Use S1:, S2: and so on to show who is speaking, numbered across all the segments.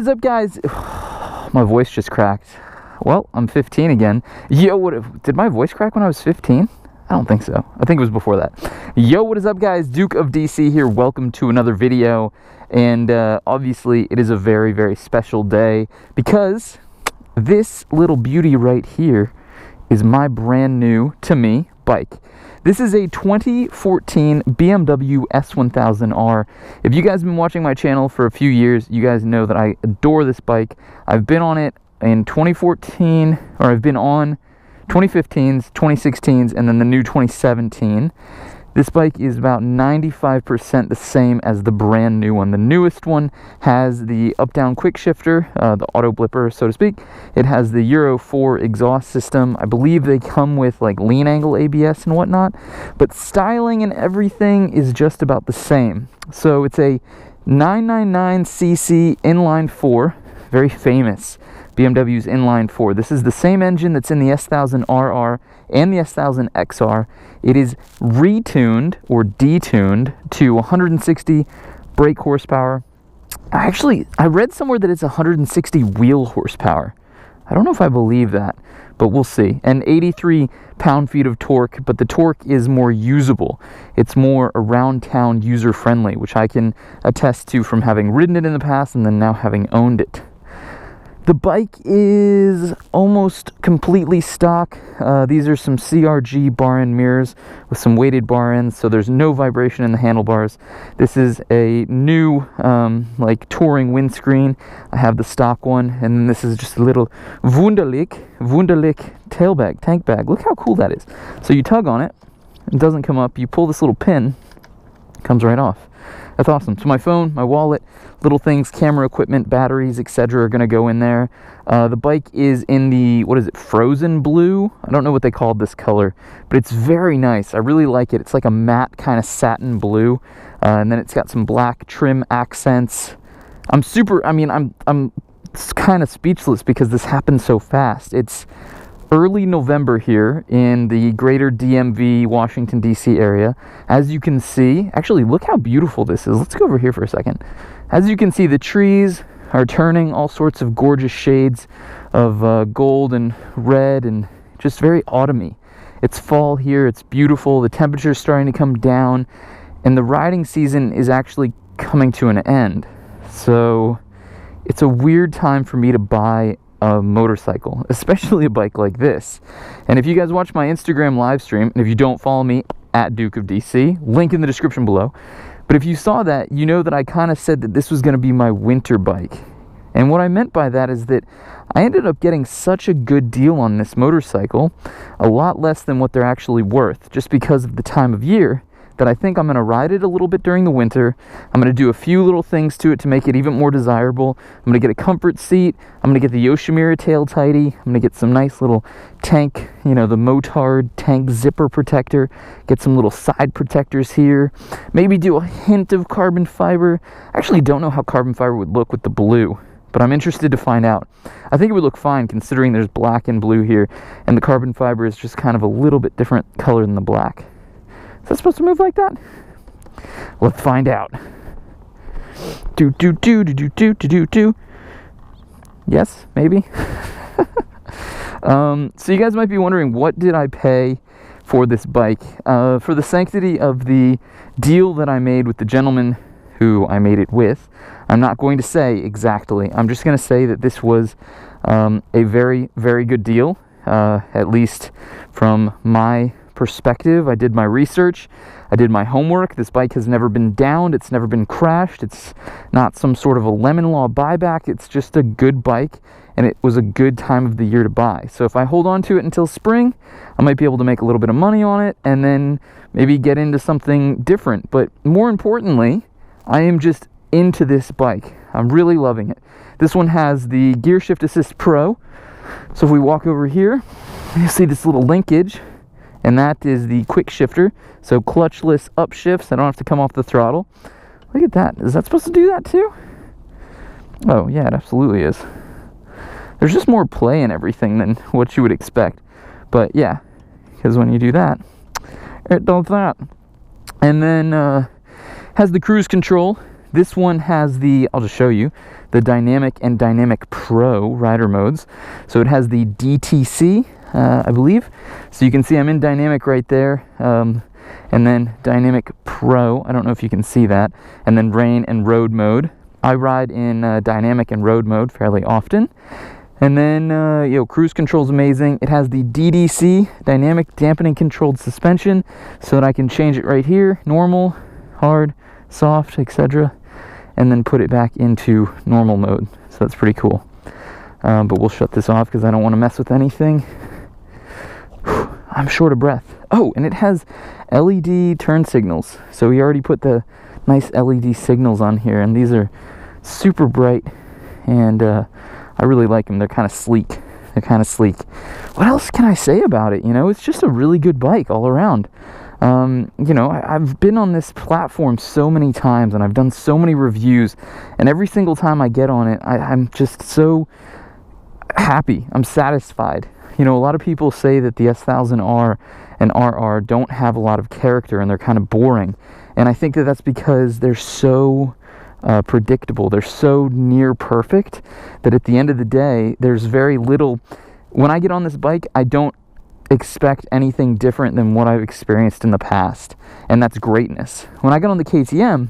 S1: what is up, guys? My voice just cracked. Well, I'm 15 again. Yo, did my voice crack when I was 15? I don't think so. I think it was before that. Yo, what is up, guys? DukeOfDC here. Welcome to another video. And obviously, it is a very, very special day because this little beauty right here is my brand new, to me, bike. This is a 2014 BMW S1000R. If you guys have been watching my channel for a few years, you guys know that I adore this bike. I've been on it in 2014, or I've been on 2015s, 2016s, and then the new 2017. This bike is about 95% the same as the brand new one. The newest one has the up-down quick shifter, the auto blipper, so to speak. It has the Euro 4 exhaust system. I believe they come with like lean angle ABS and whatnot, but styling and everything is just about the same. So it's a 999cc inline 4, very famous BMW's inline 4. This is the same engine that's in the S1000RR and the S1000XR. It is retuned or detuned to 160 brake horsepower. I read somewhere that it's 160 wheel horsepower. I don't know if I believe that, but we'll see. And 83 pound-feet of torque, but the torque is more usable. It's more around town user-friendly, which I can attest to from having ridden it in the past and then now having owned it. The bike is almost completely stock. These are some CRG bar end mirrors with some weighted bar ends, so there's no vibration in the handlebars. This is a new like touring windscreen. I have the stock one, and then this is just a little Wunderlich tank bag. Look how cool that is. So you tug on it, it doesn't come up. You pull this little pin, it comes right off. That's awesome. So my phone, my wallet, little things, camera equipment, batteries, etc. are going to go in there. The bike is in the, what is it, frozen blue? I don't know what they called this color, but it's very nice. I really like it. It's like a matte kind of satin blue. And then it's got some black trim accents. I'm kind of speechless because this happened so fast. It's early November here in the greater DMV, Washington, D.C. area. As you can see, actually, look how beautiful this is. Let's go over here for a second. As you can see, the trees are turning all sorts of gorgeous shades of gold and red and just very autumny. It's fall here. It's beautiful. The temperature's starting to come down, and the riding season is actually coming to an end. So it's a weird time for me to buy a motorcycle, especially a bike like this. And if you guys watch my Instagram live stream, and if you don't follow me at DukeOfDC, link in the description below, but if you saw that, you know that I kind of said that this was going to be my winter bike. And what I meant by that is that I ended up getting such a good deal on this motorcycle, a lot less than what they're actually worth, just because of the time of year, that I think I'm going to ride it a little bit during the winter. I'm going to do a few little things to it to make it even more desirable. I'm going to get a comfort seat. I'm going to get the Yoshimura tail tidy. I'm going to get some nice little tank, the Motard tank zipper protector. Get some little side protectors here. Maybe do a hint of carbon fiber. I actually don't know how carbon fiber would look with the blue, but I'm interested to find out. I think it would look fine considering there's black and blue here, and the carbon fiber is just kind of a little bit different color than the black. Is that supposed to move like that? Let's find out. Do. Yes, maybe. So you guys might be wondering, what did I pay for this bike? For the sanctity of the deal that I made with the gentleman who I made it with, I'm not going to say exactly. I'm just going to say that this was a very, very good deal, at least from my perspective. I did my research. I did my homework. This bike has never been downed. It's never been crashed. It's not some sort of a lemon law buyback. It's just a good bike, and it was a good time of the year to buy. So if I hold on to it until spring, I might be able to make a little bit of money on it and then maybe get into something different. But more importantly, I am just into this bike. I'm really loving it. This one has the Gearshift Assist Pro. So if we walk over here, you see this little linkage, and that is the quick shifter. So clutchless upshifts. I don't have to come off the throttle. Look at that. Is that supposed to do that too? Oh yeah, it absolutely is. There's just more play in everything than what you would expect. But yeah, because when you do that, it does that. And then has the cruise control This one has the, I'll just show you, the Dynamic and Dynamic Pro rider modes. So it has the DTC, I believe. So you can see I'm in Dynamic right there. And then Dynamic Pro, I don't know if you can see that. And then Rain and Road mode. I ride in Dynamic and Road mode fairly often. And then, cruise control is amazing. It has the DDC, Dynamic Dampening Controlled Suspension, so that I can change it right here, normal, hard, soft, etc. And then put it back into normal mode. So that's pretty cool. But we'll shut this off because I don't want to mess with anything. I'm short of breath. Oh, and it has LED turn signals. So we already put the nice LED signals on here, and these are super bright, and I really like them. They're kind of sleek. What else can I say about it? It's just a really good bike all around. I've been on this platform so many times, and I've done so many reviews, and every single time I get on it, I'm just so happy. I'm satisfied. A lot of people say that the S1000R and RR don't have a lot of character, and they're kind of boring. And I think that that's because they're so predictable. They're so near perfect that at the end of the day, there's very little. When I get on this bike, I don't expect anything different than what I've experienced in the past, and that's greatness. When I got on the KTM,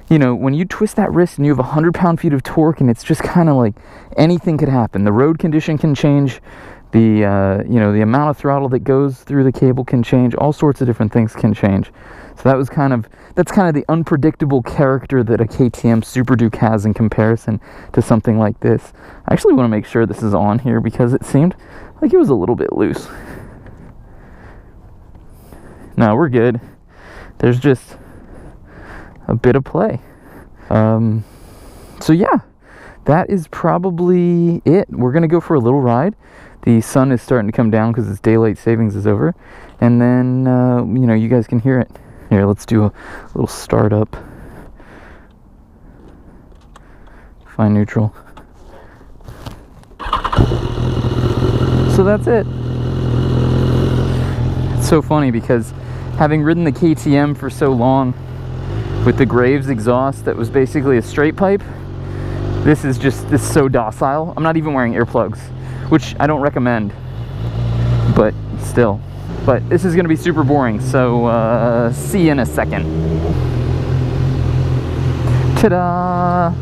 S1: when you twist that wrist and you have 100 pound-feet of torque, and it's just kind of like anything could happen. The road condition can change. The the amount of throttle that goes through the cable can change. All sorts of different things can change. So that's kind of the unpredictable character that a KTM Super Duke has in comparison to something like this. I actually want to make sure this is on here because it seemed like it was a little bit loose. No, we're good. There's just a bit of play. So yeah, that is probably it. We're gonna go for a little ride. The sun is starting to come down because its daylight savings is over, and then you guys can hear it. Here, let's do a little startup. Fine neutral. So that's it. It's so funny because having ridden the KTM for so long with the Graves exhaust that was basically a straight pipe, this is so docile. I'm not even wearing earplugs, which I don't recommend, but still. But this is going to be super boring, so see you in a second. Ta-da!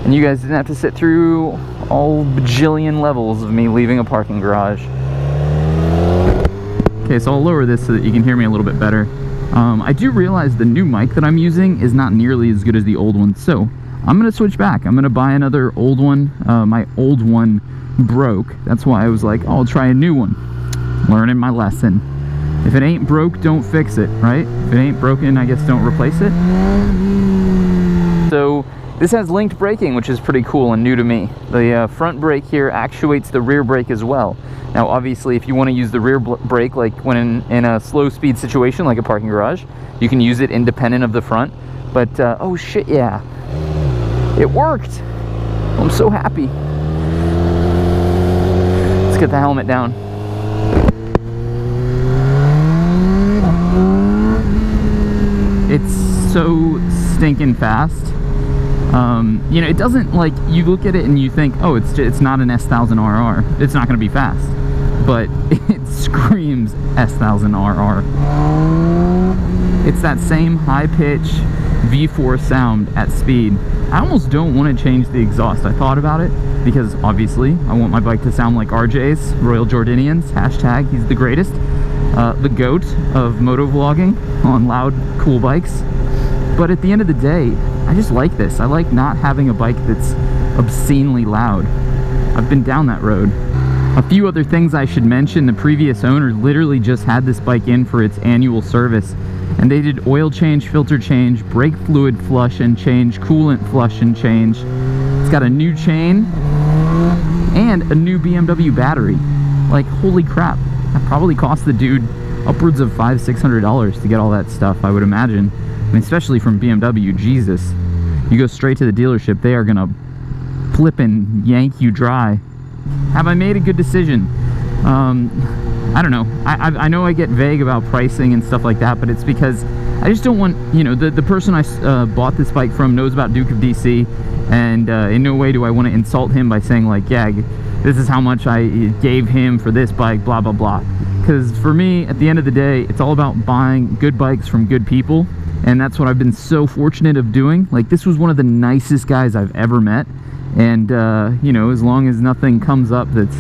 S1: And you guys didn't have to sit through all bajillion levels of me leaving a parking garage. Okay, so I'll lower this so that you can hear me a little bit better. I do realize the new mic that I'm using is not nearly as good as the old one, so I'm going to switch back. I'm going to buy another old one. My old one broke. That's why I was like, oh, I'll try a new one. Learning my lesson. If it ain't broke, don't fix it, right? If it ain't broken, I guess don't replace it. So this has linked braking, which is pretty cool and new to me. The front brake here actuates the rear brake as well. Now, obviously, if you want to use the rear brake, like when in a slow speed situation, like a parking garage, you can use it independent of the front. But, oh shit, yeah. It worked. I'm so happy. Let's get the helmet down. It's so stinking fast. It doesn't, like, you look at it and you think, oh, it's not an S1000RR. It's not going to be fast. But it screams S1000RR. It's that same high-pitch V4 sound at speed. I almost don't want to change the exhaust. I thought about it because, obviously, I want my bike to sound like RJ's, Royal Jordanians, hashtag, he's the greatest. The GOAT of motovlogging on loud, cool bikes. But at the end of the day, I just like this. I like not having a bike that's obscenely loud. I've been down that road. A few other things I should mention. The previous owner literally just had this bike in for its annual service, and they did oil change, filter change, brake fluid flush and change, coolant flush and change. It's got a new chain and a new BMW battery. Like, holy crap. That probably cost the dude upwards of $500–600 to get all that stuff, I would imagine. I mean, especially from BMW, Jesus. You go straight to the dealership, they are gonna flip and yank you dry. Have I made a good decision? I don't know. I know I get vague about pricing and stuff like that, but it's because I just don't want, you know, the person I bought this bike from knows about DukeOfDC, and in no way do I want to insult him by saying like, yeah, this is how much I gave him for this bike, blah blah blah. Because for me, at the end of the day, it's all about buying good bikes from good people, and that's what I've been so fortunate of doing. Like, this was one of the nicest guys I've ever met, and you know, as long as nothing comes up that's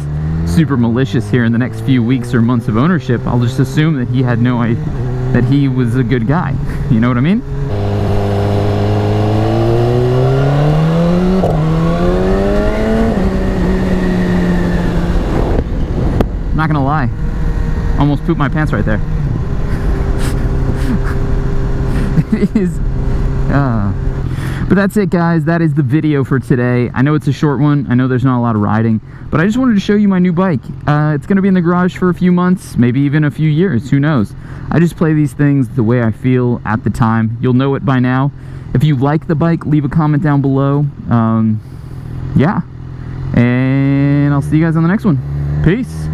S1: super malicious here in the next few weeks or months of ownership, I'll just assume that he had no idea that he was a good guy. You know what I mean? I'm not gonna lie, almost pooped my pants right there. It is but that's it, guys. That is the video for today. I know it's a short one, I know there's not a lot of riding, but I just wanted to show you my new bike. It's gonna be in the garage for a few months, maybe even a few years, who knows. I just play these things the way I feel at the time. You'll know it by now. If you like the bike, leave a comment down below. Yeah, and I'll see you guys on the next one. Peace.